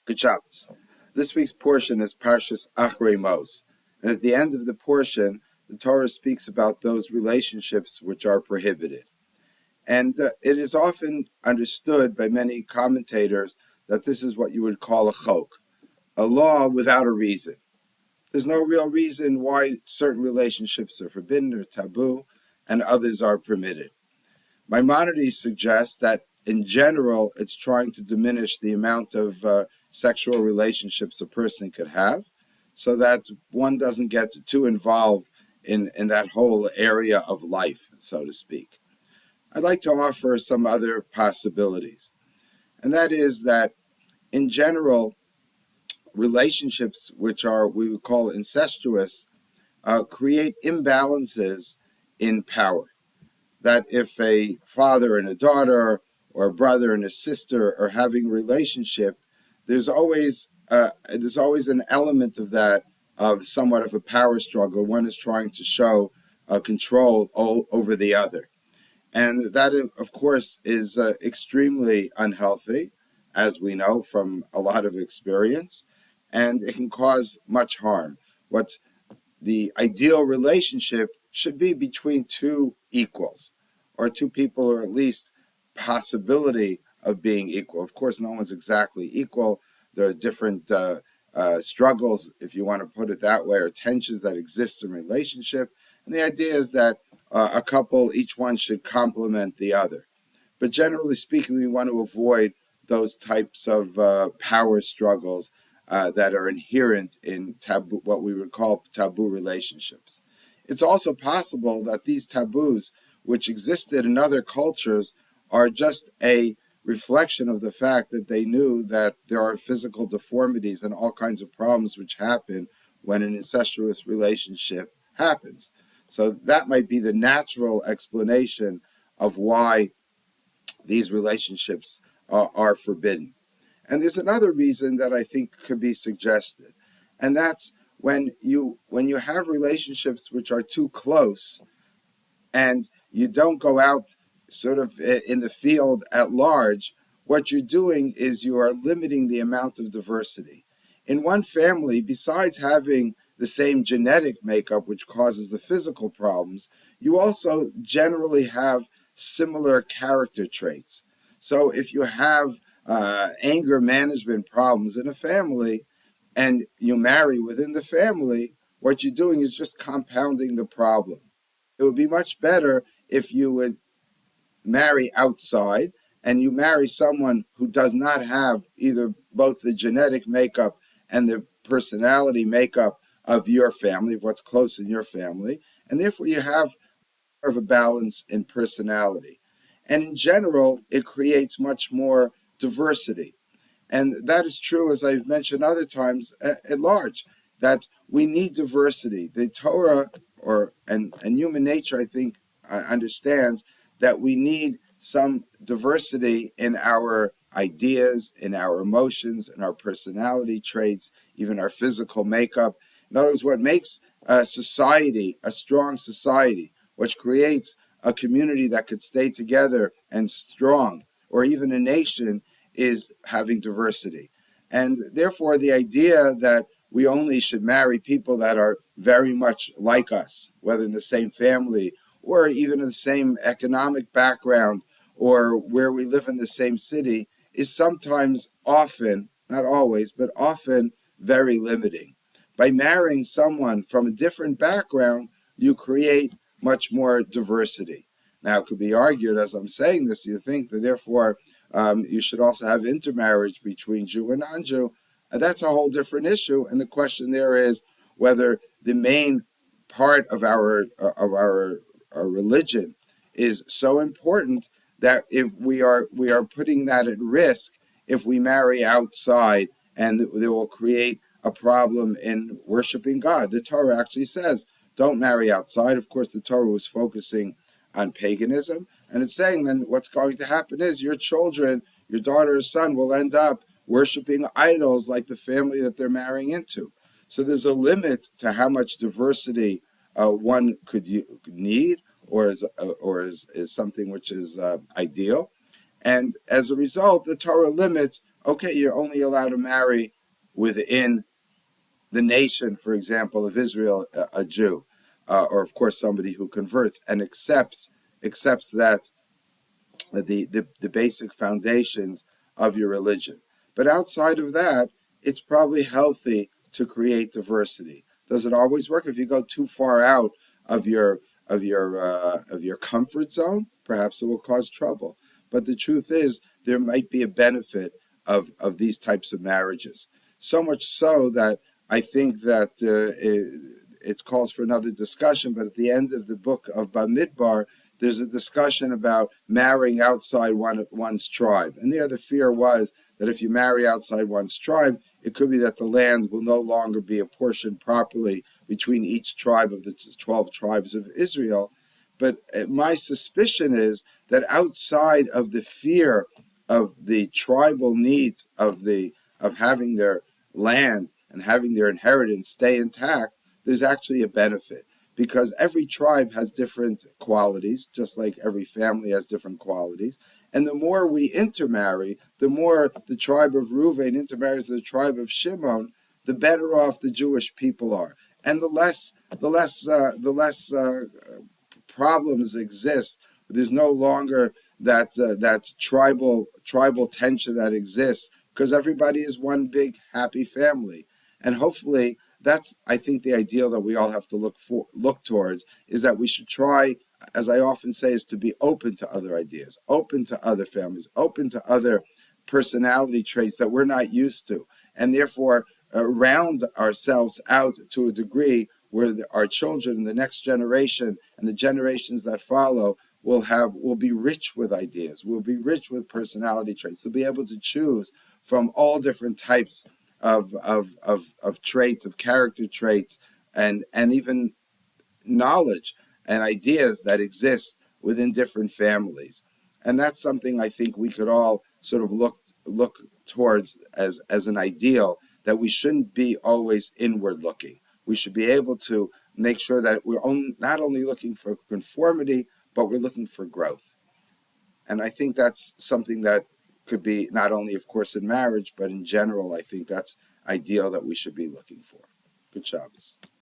Good Shabbos. This week's portion is Parshas Achrei Mos, and at the end of the portion, the Torah speaks about those relationships which are prohibited. And it is often understood by many commentators that this is what you would call a chok, a law without a reason. There's no real reason why certain relationships are forbidden or taboo, and others are permitted. Maimonides suggests that in general, it's trying to diminish the amount of sexual relationships a person could have, so that one doesn't get too involved in that whole area of life, so to speak. I'd like to offer some other possibilities, and that is that in general, relationships which are we would call incestuous create imbalances in power. That if a father and a daughter or a brother and a sister are having a relationship, there's always an element of that, of somewhat of a power struggle. One is trying to show control over the other, and that of course is extremely unhealthy, as we know from a lot of experience, and it can cause much harm. What the ideal relationship should be between two equals, or two people, or at least possibility of being equal. Of course, no one's exactly equal. There's different struggles, if you want to put it that way, or tensions that exist in relationship. And the idea is that a couple, each one should complement the other. But generally speaking, we want to avoid those types of power struggles that are inherent in taboo, what we would call taboo relationships. It's also possible that these taboos, which existed in other cultures, are just a reflection of the fact that they knew that there are physical deformities and all kinds of problems which happen when an incestuous relationship happens. So that might be the natural explanation of why these relationships are forbidden. And there's another reason that I think could be suggested, and that's when you have relationships which are too close, and you don't go out sort of in the field at large. What you're doing is you are limiting the amount of diversity. In one family, besides having the same genetic makeup which causes the physical problems, you also generally have similar character traits. So if you have anger management problems in a family and you marry within the family, what you're doing is just compounding the problem. It would be much better if you would marry outside and you marry someone who does not have either both the genetic makeup and the personality makeup of your family, of what's close in your family, and therefore you have more of a balance in personality. And in general, it creates much more diversity. And that is true, as I've mentioned other times, at large, that we need diversity. The Torah and human nature, I think, understands that we need some diversity in our ideas, in our emotions, in our personality traits, even our physical makeup. In other words, what makes a society a strong society, which creates a community that could stay together and strong, or even a nation, is having diversity. And therefore, the idea that we only should marry people that are very much like us, whether in the same family or even in the same economic background or where we live in the same city, is sometimes, often, not always, but often very limiting. By marrying someone from a different background, you create much more diversity. Now, it could be argued, as I'm saying this, you think that therefore you should also have intermarriage between Jew and non-Jew. That's a whole different issue, and the question there is whether the main part of our religion is so important that if we are putting that at risk if we marry outside, and they will create a problem in worshiping God. The Torah actually says, don't marry outside. Of course, the Torah was focusing on paganism, and it's saying then what's going to happen is your children, your daughter or son, will end up worshiping idols like the family that they're marrying into. So there's a limit to how much diversity one could need, or is something which is ideal. And as a result, the Torah limits Okay, you're only allowed to marry within the nation, for example, of Israel, a Jew, or of course somebody who converts and accepts that the basic foundations of your religion. But outside of that, it's probably healthy to create diversity. Does it always work? If you go too far out of your comfort zone, perhaps it will cause trouble. But the truth is, there might be a benefit of these types of marriages. So much so that I think that it calls for another discussion. But at the end of the book of Bamidbar, there's a discussion about marrying outside one's tribe. And there the fear was that if you marry outside one's tribe, it could be that the land will no longer be apportioned properly between each tribe of the 12 tribes of Israel. But my suspicion is that outside of the fear of the tribal needs of having their land and having their inheritance stay intact, there's actually a benefit, because every tribe has different qualities, just like every family has different qualities. And the more we intermarry, the more the tribe of Reuven intermarries with the tribe of Shimon, the better off the Jewish people are, and the less problems exist. There's no longer that tribal tension that exists, because everybody is one big happy family. And hopefully that's, I think, the ideal that we all have to look towards, is that we should try, as I often say, is to be open to other ideas, open to other families, open to other personality traits that we're not used to, and therefore round ourselves out to a degree where our children and the next generation and the generations that follow will be rich with ideas, will be rich with personality traits. They'll be able to choose from all different types of traits, of character traits, and even knowledge and ideas that exist within different families. And that's something I think we could all sort of look towards as an ideal, that we shouldn't be always inward looking. We should be able to make sure that we're not only looking for conformity, but we're looking for growth. And I think that's something that could be not only, of course, in marriage, but in general. I think that's ideal that we should be looking for. Good Shabbos.